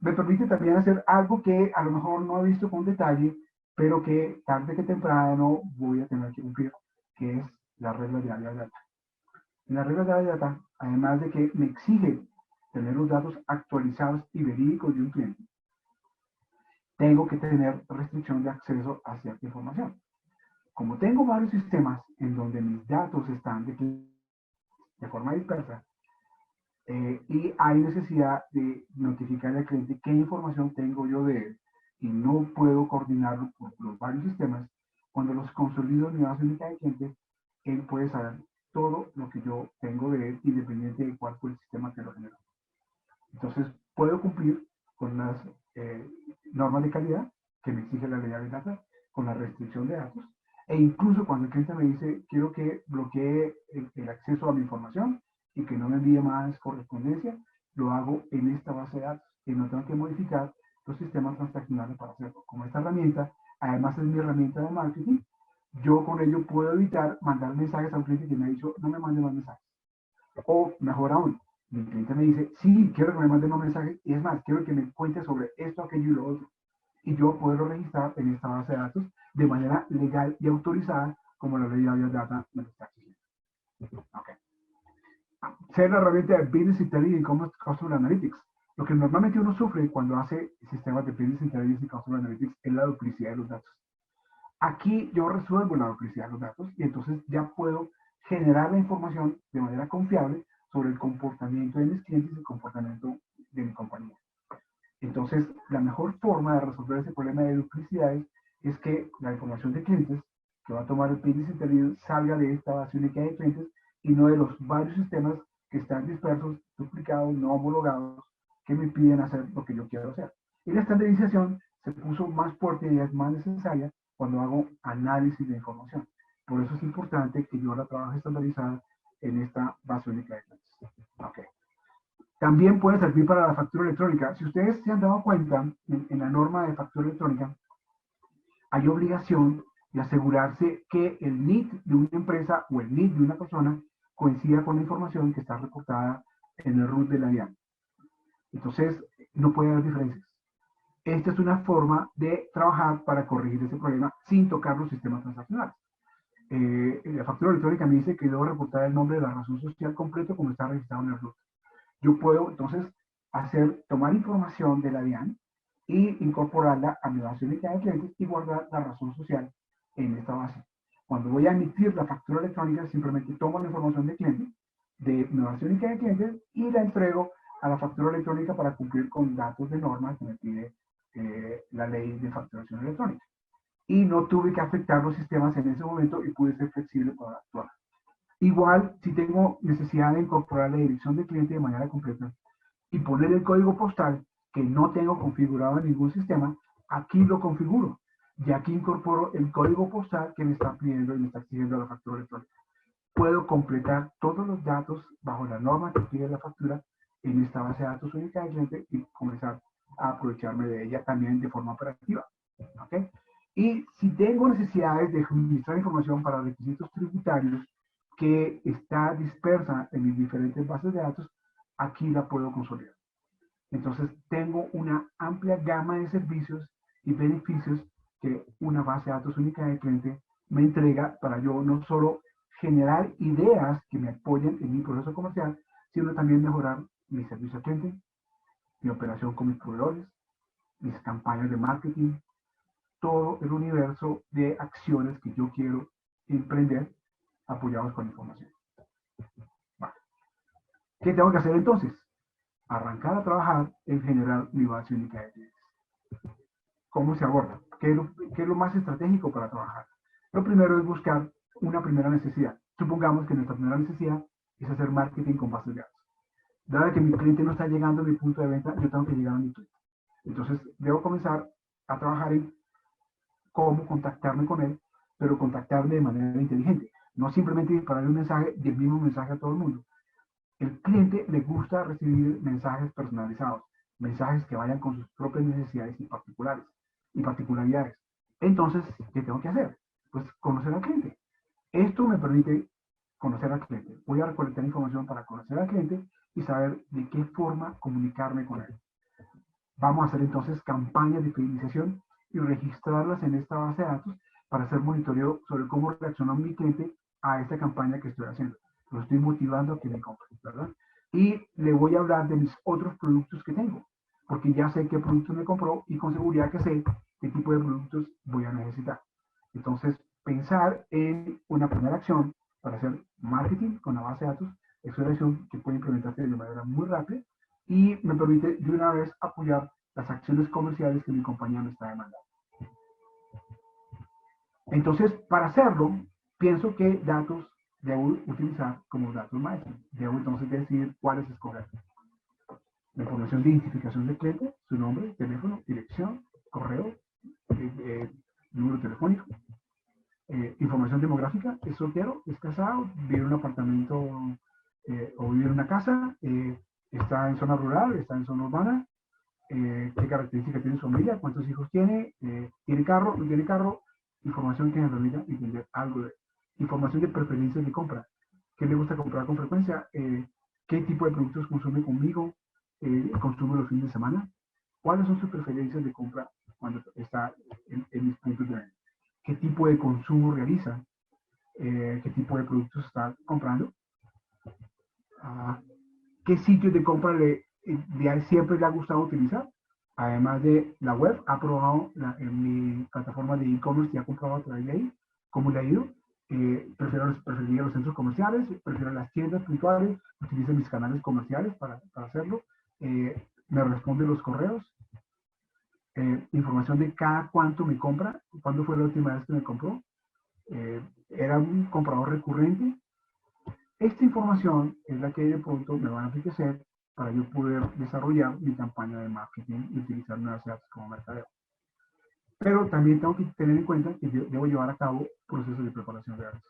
me permite también hacer algo que a lo mejor no he visto con detalle, pero que tarde que temprano voy a tener que cumplir, que es la regla de área de data. En la regla de área de data, además de que me exige tener los datos actualizados y verídicos de un cliente, tengo que tener restricción de acceso a cierta información. Como tengo varios sistemas en donde mis datos están de forma dispersa, y hay necesidad de notificarle al cliente qué información tengo yo de él y no puedo coordinarlo por los varios sistemas, cuando los consolido en mi base única de clientes, él puede saber todo lo que yo tengo de él, independiente de cuál fue el sistema que lo generó. Entonces, puedo cumplir con las normas de calidad que me exige la ley de data, con la restricción de datos, e incluso cuando el cliente me dice, quiero que bloquee el acceso a mi información y que no me envíe más correspondencia, lo hago en esta base de datos y no tengo que modificar los sistemas transaccionales para hacerlo. Como esta herramienta, además es mi herramienta de marketing, yo con ello puedo evitar mandar mensajes a un cliente que me ha dicho, no me mande más mensajes. O mejor aún, mi cliente me dice, sí, quiero que me mande más mensajes y es más, quiero que me cuente sobre esto, aquello y lo otro. Y yo poderlo registrar en esta base de datos de manera legal y autorizada, como la ley de data me lo está exigiendo. Okay. Ser la herramienta de Business Intelligence y Customer Analytics. Lo que normalmente uno sufre cuando hace sistemas de Business Intelligence y Customer Analytics es la duplicidad de los datos. Aquí yo resuelvo la duplicidad de los datos y entonces ya puedo generar la información de manera confiable sobre el comportamiento de mis clientes y el comportamiento de mi compañía. Entonces, la mejor forma de resolver ese problema de duplicidades es que la información de clientes que va a tomar el Business Intelligence salga de esta base única de clientes y no de los varios sistemas que están dispersos, duplicados, no homologados, que me piden hacer lo que yo quiero hacer. Y la estandarización se puso más fuerte y es más necesaria cuando hago análisis de información. Por eso es importante que yo la trabaje estandarizada en esta base única de clientes. Okay. También puede servir para la factura electrónica. Si ustedes se han dado cuenta, en la norma de factura electrónica, hay obligación de asegurarse que el NIT de una empresa o el NIT de una persona coincida con la información que está reportada en el RUT de la DIAN. Entonces, no puede haber diferencias. Esta es una forma de trabajar para corregir ese problema sin tocar los sistemas transaccionales. La factura electrónica me dice que debo reportar el nombre de la razón social completo como está registrado en el RUT. Yo puedo entonces tomar información de la DIAN y incorporarla a mi base única de clientes y guardar la razón social en esta base. Cuando voy a emitir la factura electrónica, simplemente tomo la información del cliente, de mi base única de clientes, y la entrego a la factura electrónica para cumplir con datos de norma que me pide la ley de facturación electrónica. Y no tuve que afectar los sistemas en ese momento y pude ser flexible para actuar. Igual, si tengo necesidad de incorporar la dirección del cliente de manera completa y poner el código postal que no tengo configurado en ningún sistema, aquí lo configuro. Y aquí incorporo el código postal que me está pidiendo y me está exigiendo la factura electrónica. Puedo completar todos los datos bajo la norma que pide la factura en esta base de datos única del cliente y comenzar a aprovecharme de ella también de forma operativa. ¿Okay? Y si tengo necesidades de suministrar información para requisitos tributarios que está dispersa en mis diferentes bases de datos, aquí la puedo consolidar. Entonces, tengo una amplia gama de servicios y beneficios que una base de datos única de cliente me entrega para yo no solo generar ideas que me apoyen en mi proceso comercial, sino también mejorar mi servicio al cliente, mi operación con mis proveedores, mis campañas de marketing, todo el universo de acciones que yo quiero emprender apoyados con información. Vale. ¿Qué tengo que hacer entonces? Arrancar a trabajar en generar mi base única de clientes. ¿Cómo se aborda? ¿Qué es lo más estratégico para trabajar? Lo primero es buscar una primera necesidad. Supongamos que nuestra primera necesidad es hacer marketing con bases de datos. Dado que mi cliente no está llegando a mi punto de venta, yo tengo que llegar a mi cliente. Entonces, debo comenzar a trabajar en cómo contactarme con él, pero contactarme de manera inteligente. No simplemente dispararle un mensaje y el mismo mensaje a todo el mundo. El cliente le gusta recibir mensajes personalizados, mensajes que vayan con sus propias necesidades y particularidades. Entonces, ¿qué tengo que hacer? Pues conocer al cliente. Esto me permite conocer al cliente. Voy a recolectar información para conocer al cliente y saber de qué forma comunicarme con él. Vamos a hacer entonces campañas de fidelización y registrarlas en esta base de datos para hacer monitoreo sobre cómo reaccionó mi cliente a esta campaña que estoy haciendo. Lo estoy motivando a que me compre, ¿verdad? Y le voy a hablar de mis otros productos que tengo, porque ya sé qué productos me compró y con seguridad que sé qué tipo de productos voy a necesitar. Entonces, pensar en una primera acción para hacer marketing con la base de datos es una acción que puede implementarse de manera muy rápida y me permite de una vez apoyar las acciones comerciales que mi compañía me está demandando. Entonces, para hacerlo, pienso que datos debo utilizar como datos maestros. Debo entonces decidir cuáles escoger. La información de identificación del cliente, su nombre, teléfono, dirección, correo, número telefónico. Información demográfica, es soltero, es casado, vive en un apartamento o vive en una casa, está en zona rural, está en zona urbana, qué características tiene su familia, cuántos hijos tiene, tiene carro, no tiene carro, información que me permita entender algo de información de preferencias de compra, qué le gusta comprar con frecuencia, qué tipo de productos consume conmigo, consume los fines de semana, cuáles son sus preferencias de compra cuando está en mis puntos de venta, qué tipo de consumo realiza, qué tipo de productos está comprando, qué sitios de compra siempre le ha gustado utilizar. Además de la web, ha probado en mi plataforma de e-commerce y ha comprado a través de ahí. ¿Cómo le ha ido? Preferiría los centros comerciales, prefiero las tiendas puntuales, utilizo mis canales comerciales para hacerlo. Me responde los correos. Información de cada cuánto me compra, cuándo fue la última vez que me compró. Era un comprador recurrente. Esta información es la que de pronto me va a enriquecer para yo poder desarrollar mi campaña de marketing y utilizar nuevas datos como mercadeo. Pero también tengo que tener en cuenta que yo debo llevar a cabo procesos de preparación de datos.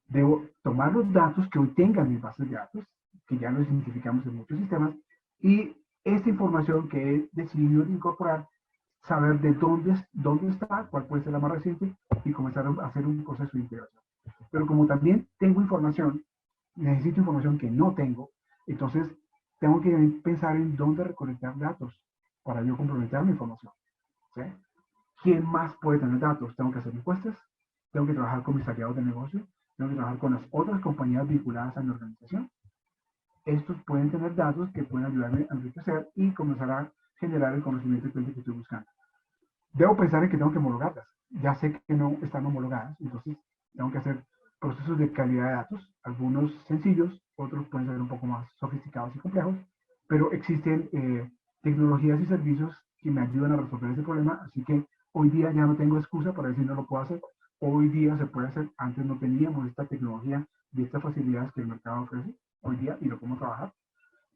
Debo tomar los datos que hoy tengan mis bases de datos, que ya los identificamos en muchos sistemas, y esta información que he decidido incorporar, saber de dónde está, cuál puede ser la más reciente, y comenzar a hacer un proceso de integración. Pero como también tengo información, necesito información que no tengo, entonces tengo que pensar en dónde recolectar datos para yo comprometer mi información. ¿Sí? ¿Quién más puede tener datos? Tengo que hacer encuestas, tengo que trabajar con mis aliados de negocio, tengo que trabajar con las otras compañías vinculadas a mi organización. Estos pueden tener datos que pueden ayudarme a enriquecer y comenzar a generar el conocimiento del cliente que estoy buscando. Debo pensar en que tengo que homologarlas. Ya sé que no están homologadas, entonces tengo que hacer procesos de calidad de datos, algunos sencillos, otros pueden ser un poco más sofisticados y complejos, pero existen tecnologías y servicios que me ayudan a resolver ese problema, así que hoy día ya no tengo excusa para decir no lo puedo hacer. Hoy día se puede hacer, antes no teníamos esta tecnología y estas facilidades que el mercado ofrece hoy día y lo podemos trabajar.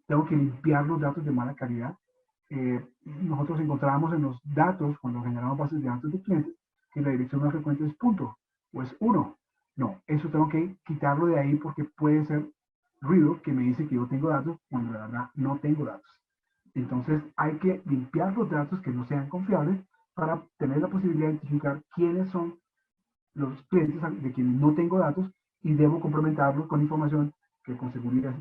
Tengo que limpiar los datos de mala calidad. Nosotros encontrábamos en los datos, cuando generamos bases de datos de clientes, que la dirección más frecuente es punto o es 1. No, eso tengo que quitarlo de ahí porque puede ser ruido que me dice que yo tengo datos cuando la verdad no tengo datos. Entonces hay que limpiar los datos que no sean confiables para tener la posibilidad de identificar quiénes son los clientes de quienes no tengo datos y debo complementarlos con información que con seguridad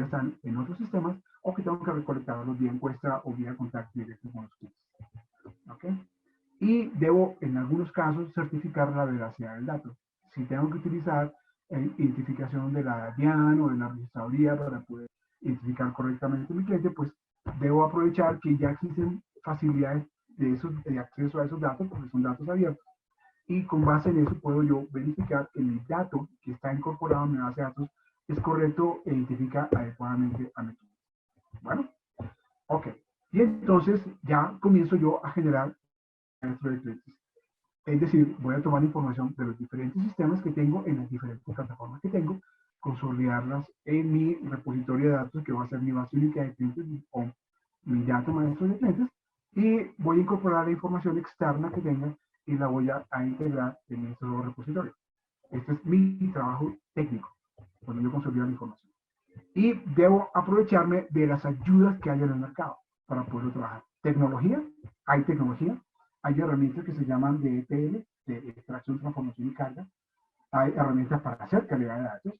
están en otros sistemas o que tengo que recolectarlos vía encuesta o vía contacto directo con los clientes. ¿Okay? Y debo, en algunos casos, certificar la veracidad del dato. Si tengo que utilizar identificación de la DIAN o de la registraduría para poder identificar correctamente a mi cliente, pues debo aprovechar que ya existen facilidades de acceso a esos datos, porque son datos abiertos, y con base en eso puedo yo verificar que el dato que está incorporado en mi base de datos es correcto e identifica adecuadamente a mi cliente. Bueno, ok. Y entonces ya comienzo yo a generar maestro de clientes. Es decir, voy a tomar información de los diferentes sistemas que tengo en las diferentes plataformas que tengo, consolidarlas en mi repositorio de datos que va a ser mi base única de clientes o mi dato maestro de clientes y voy a incorporar la información externa que tenga y la voy a integrar en este nuevo repositorio. Este es mi trabajo técnico cuando yo consolido la información. Y debo aprovecharme de las ayudas que hay en el mercado para poderlo trabajar. Tecnología, hay herramientas que se llaman de ETL, de extracción, transformación y carga. Hay herramientas para hacer calidad de datos.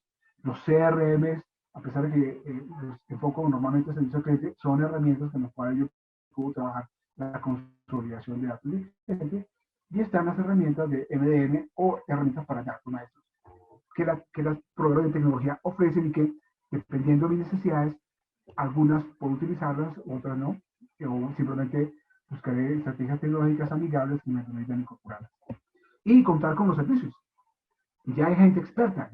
Los CRMs, a pesar de que los enfoco normalmente en servicio al cliente, son herramientas con las cuales yo puedo trabajar la consolidación de datos del cliente. Y están las herramientas de MDM o herramientas para datos maestros que las proveedores de tecnología ofrecen y que, dependiendo de mis necesidades, algunas puedo utilizarlas, otras no, o simplemente buscaré estrategias tecnológicas amigables que me permitan incorporarlas. Y contar con los servicios. Ya hay gente experta,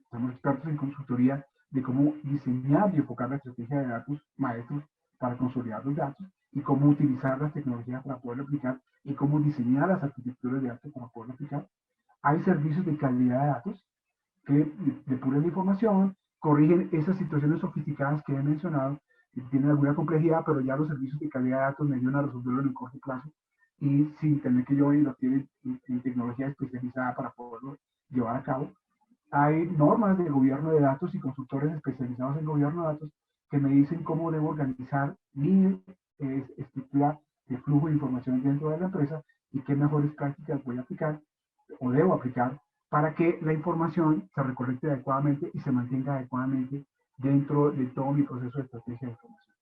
somos expertos en consultoría de cómo diseñar y enfocar la estrategia de datos maestros para consolidar los datos y cómo utilizar las tecnologías para poderlo aplicar y cómo diseñar las arquitecturas de datos para poderlo aplicar. Hay servicios de calidad de datos que depuran la información, corrigen esas situaciones sofisticadas que he mencionado, que tienen alguna complejidad, pero ya los servicios de calidad de datos me ayudan a resolverlo en el corto plazo y sin tener que yo invertir en tecnología especializada para poderlo llevar a cabo. Hay normas de gobierno de datos y consultores especializados en gobierno de datos que me dicen cómo debo organizar mi estructura de flujo de información dentro de la empresa y qué mejores prácticas voy a aplicar o debo aplicar para que la información se recolecte adecuadamente y se mantenga adecuadamente dentro de todo mi proceso de estrategia de información.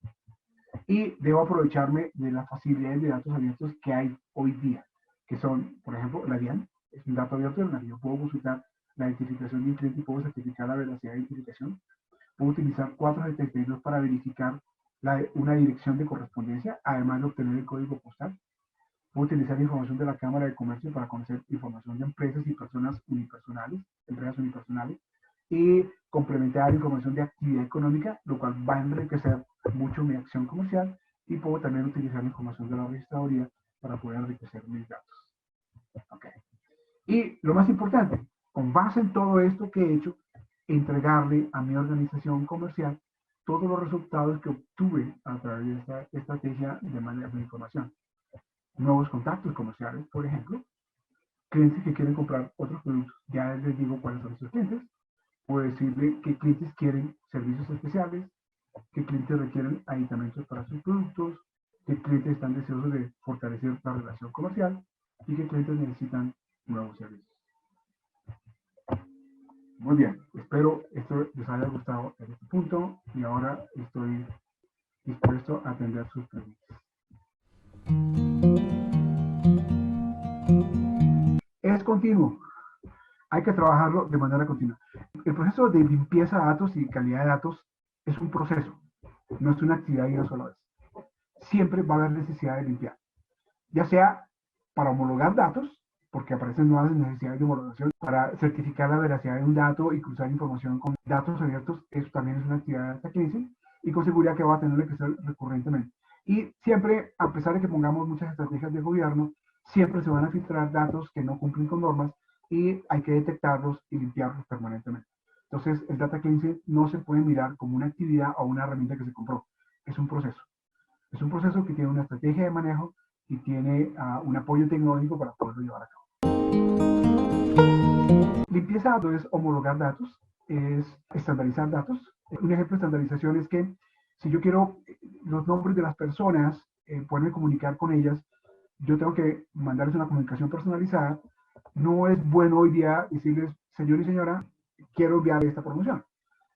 Y debo aprovecharme de las facilidades de datos abiertos que hay hoy día, que son, por ejemplo, la DIAN, es un dato abierto en el que yo puedo consultar la identificación de un cliente y puedo certificar la veracidad de identificación. Puedo utilizar 472 para verificar una dirección de correspondencia, además de obtener el código postal. Puedo utilizar información de la Cámara de Comercio para conocer información de empresas y personas unipersonales, empresas unipersonales, y complementar información de actividad económica, lo cual va a enriquecer mucho mi acción comercial, y puedo también utilizar información de la registraduría para poder enriquecer mis datos. Okay. Y lo más importante, con base en todo esto que he hecho, entregarle a mi organización comercial todos los resultados que obtuve a través de esta estrategia de manejo de información. Nuevos contactos comerciales, por ejemplo, clientes que quieren comprar otros productos, ya les digo cuáles son esos clientes, puedo decirle qué clientes quieren servicios especiales, qué clientes requieren aditamentos para sus productos, qué clientes están deseosos de fortalecer la relación comercial y qué clientes necesitan nuevos servicios. Muy bien, espero esto les haya gustado en este punto y ahora estoy dispuesto a atender sus preguntas. Es continuo. Hay que trabajarlo de manera continua. El proceso de limpieza de datos y calidad de datos es un proceso, no es una actividad de una sola vez. Siempre va a haber necesidad de limpiar, ya sea para homologar datos, porque aparecen nuevas necesidades de homologación, para certificar la veracidad de un dato y cruzar información con datos abiertos, eso también es una actividad de data cleansing, y con seguridad que va a tener que ser recurrentemente. Y siempre, a pesar de que pongamos muchas estrategias de gobierno, siempre se van a filtrar datos que no cumplen con normas y hay que detectarlos y limpiarlos permanentemente. Entonces, el data cleansing no se puede mirar como una actividad o una herramienta que se compró, es un proceso. Es un proceso que tiene una estrategia de manejo y tiene un apoyo tecnológico para poderlo llevar a cabo. Limpieza de datos es homologar datos, es estandarizar datos. Un ejemplo de estandarización es que si yo quiero los nombres de las personas, poderme comunicar con ellas, yo tengo que mandarles una comunicación personalizada. No es bueno hoy día decirles, señor y señora, quiero enviar esta promoción.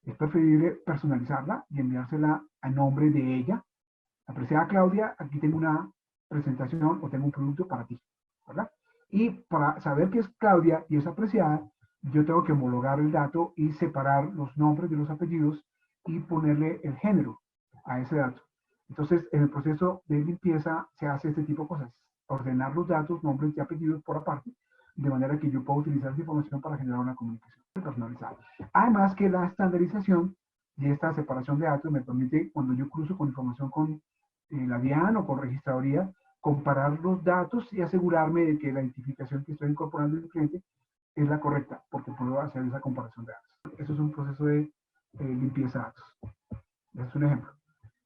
Es preferible personalizarla y enviársela a nombre de ella. Apreciada Claudia, aquí tengo una presentación o tengo un producto para ti, ¿verdad? Y para saber que es Claudia y es apreciada, yo tengo que homologar el dato y separar los nombres de los apellidos y ponerle el género a ese dato. Entonces, en el proceso de limpieza se hace este tipo de cosas. Ordenar los datos, nombres y apellidos por aparte, de manera que yo pueda utilizar esa información para generar una comunicación personalizada. Además que la estandarización y esta separación de datos me permite, cuando yo cruzo con información con la DIAN o con registraduría, comparar los datos y asegurarme de que la identificación que estoy incorporando del cliente es la correcta, porque puedo hacer esa comparación de datos. Eso es un proceso de limpieza de datos. Ese es un ejemplo.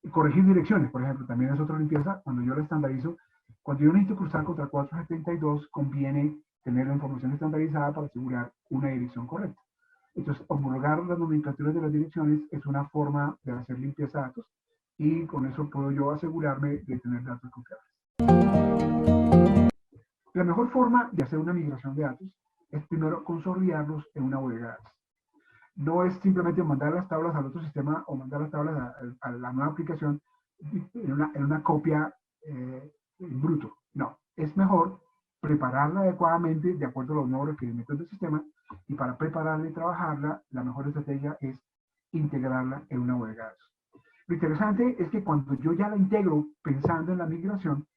Y corregir direcciones, por ejemplo, también es otra limpieza. Cuando yo la estandarizo, cuando yo necesito cruzar contra 472, conviene tener la información estandarizada para asegurar una dirección correcta. Entonces, homologar las nomenclaturas de las direcciones es una forma de hacer limpieza de datos y con eso puedo yo asegurarme de tener datos confiables. La mejor forma de hacer una migración de datos es primero consolidarlos en una bodega de datos. No es simplemente mandar las tablas al otro sistema o mandar las tablas a la nueva aplicación en una copia en bruto. No, es mejor prepararla adecuadamente de acuerdo a los nuevos requerimientos del sistema y para prepararla y trabajarla, la mejor estrategia es integrarla en una bodega de datos. Lo interesante es que cuando yo ya la integro pensando en la migración,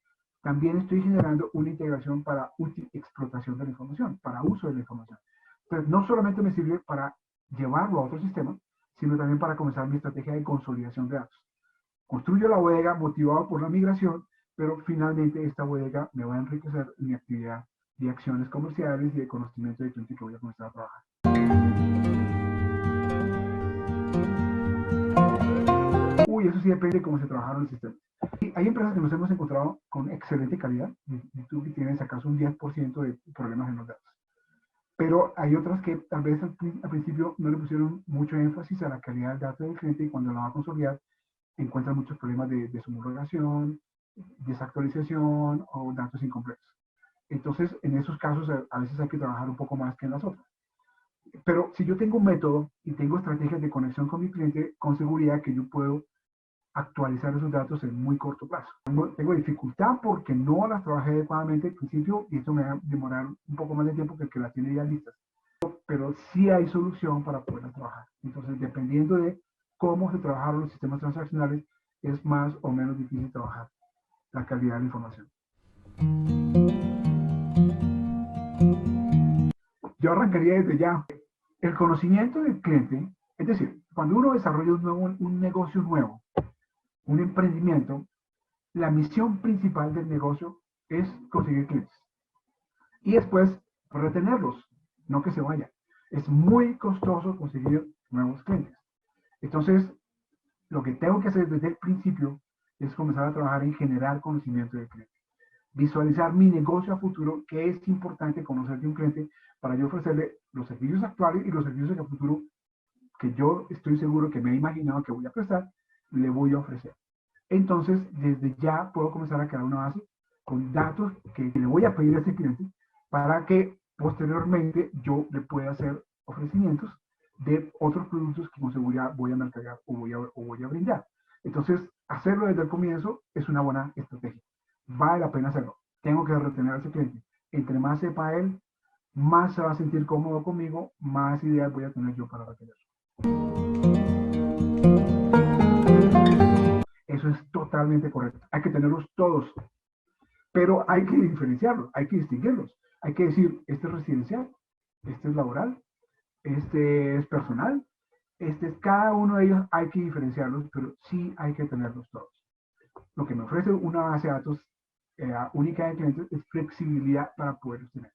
también estoy generando una integración para útil explotación de la información, para uso de la información. Entonces, no solamente me sirve para llevarlo a otro sistema, sino también para comenzar mi estrategia de consolidación de datos. Construyo la bodega motivado por la migración, pero finalmente esta bodega me va a enriquecer mi actividad de acciones comerciales y de conocimiento de cliente que voy a comenzar a trabajar. Uy, eso sí depende de cómo se trabajaron el sistema. Y hay empresas que nos hemos encontrado con excelente calidad, y tú tienes acaso un 10% de problemas en los datos. Pero hay otras que tal vez al principio no le pusieron mucho énfasis a la calidad del dato del cliente y cuando la va a consolidar encuentran muchos problemas de su homologación, desactualización o datos incompletos. Entonces, en esos casos a veces hay que trabajar un poco más que en las otras. Pero si yo tengo un método y tengo estrategias de conexión con mi cliente, con seguridad que yo puedo actualizar esos datos en muy corto plazo. Tengo dificultad porque no las trabajé adecuadamente al principio y esto me va a demorar un poco más de tiempo que el que las tiene ya listas. Pero sí hay solución para poderlas trabajar. Entonces, dependiendo de cómo se trabajaron los sistemas transaccionales, es más o menos difícil trabajar la calidad de la información. Yo arrancaría desde ya. El conocimiento del cliente, es decir, cuando uno desarrolla un negocio nuevo, un emprendimiento, la misión principal del negocio es conseguir clientes. Y después retenerlos, no que se vayan. Es muy costoso conseguir nuevos clientes. Entonces, lo que tengo que hacer desde el principio es comenzar a trabajar en generar conocimiento del cliente. Visualizar mi negocio a futuro, que es importante conocer de un cliente para yo ofrecerle los servicios actuales y los servicios a futuro que yo estoy seguro que me he imaginado que voy a prestar, le voy a ofrecer. Entonces, desde ya puedo comenzar a crear una base con datos que le voy a pedir a ese cliente para que posteriormente yo le pueda hacer ofrecimientos de otros productos que con seguridad voy a mercadear o voy a brindar. Entonces, hacerlo desde el comienzo es una buena estrategia. Vale la pena hacerlo. Tengo que retener a ese cliente. Entre más sepa él, más se va a sentir cómodo conmigo, más ideas voy a tener yo para retener. Eso es totalmente correcto. Hay que tenerlos todos, pero hay que diferenciarlos, hay que distinguirlos. Hay que decir, este es residencial, este es laboral, este es personal, este es cada uno de ellos, hay que diferenciarlos, pero sí hay que tenerlos todos. Lo que me ofrece una base de datos única de clientes es flexibilidad para poder tener.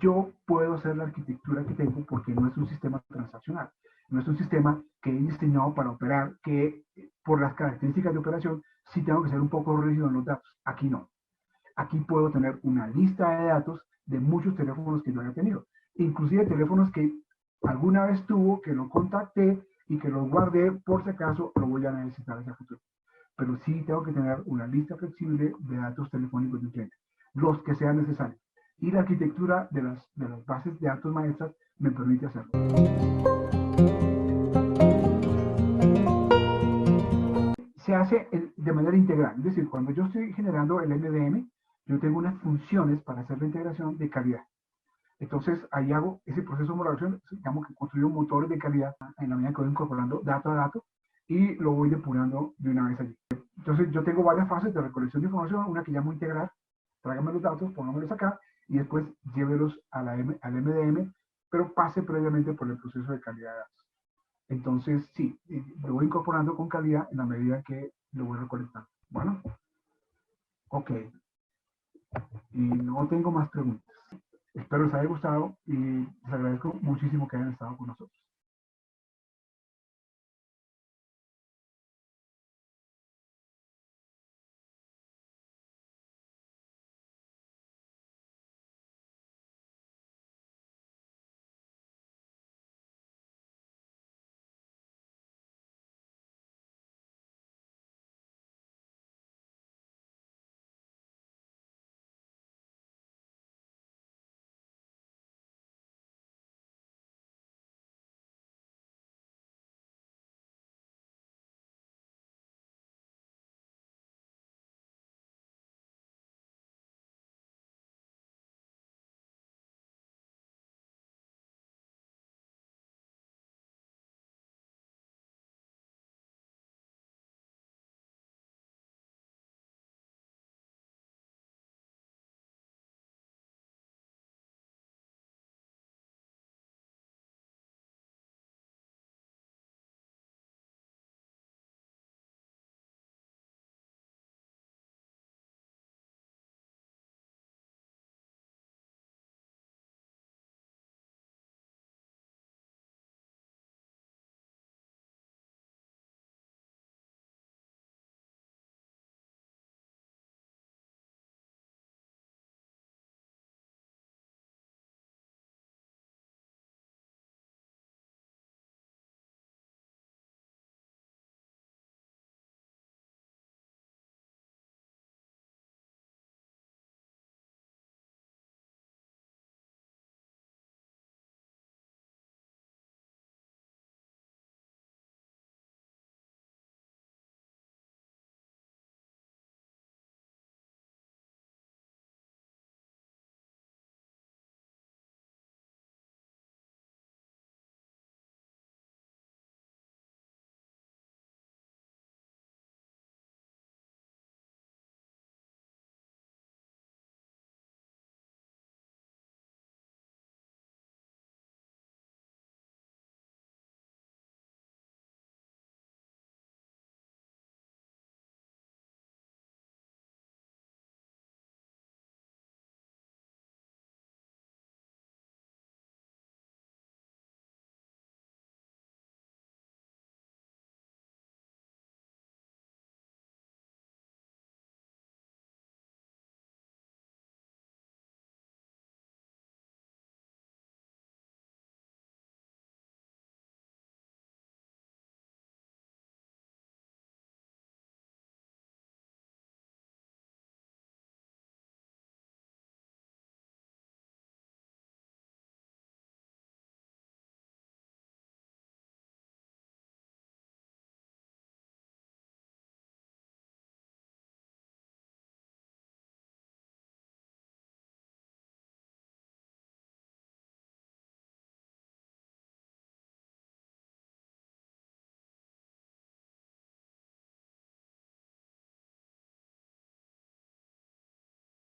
Yo puedo hacer la arquitectura que tengo porque no es un sistema transaccional, no es un sistema que he diseñado para operar, que por las características de operación sí tengo que ser un poco rígido en los datos. Aquí no. Aquí puedo tener una lista de datos de muchos teléfonos que yo haya tenido, inclusive teléfonos que alguna vez tuvo, que lo contacté y que los guardé por si acaso lo voy a necesitar en el futuro. Pero sí tengo que tener una lista flexible de datos telefónicos de un cliente, los que sean necesarios. Y la arquitectura de las bases de datos maestras me permite hacerlo. Se hace de manera integral, es decir, cuando yo estoy generando el MDM, yo tengo unas funciones para hacer la integración de calidad. Entonces, ahí hago ese proceso de homologación, digamos que construyo motores de calidad en la medida que voy incorporando dato a dato y lo voy depurando de una vez allí. Entonces, yo tengo varias fases de recolección de información, una que llamo integrar, tráigame los datos, póngamelos acá y después llévelos a al MDM, pero pase previamente por el proceso de calidad de datos. Entonces, sí, lo voy incorporando con calidad en la medida que lo voy recolectando. Bueno, ok. Y no tengo más preguntas. Espero les haya gustado y les agradezco muchísimo que hayan estado con nosotros.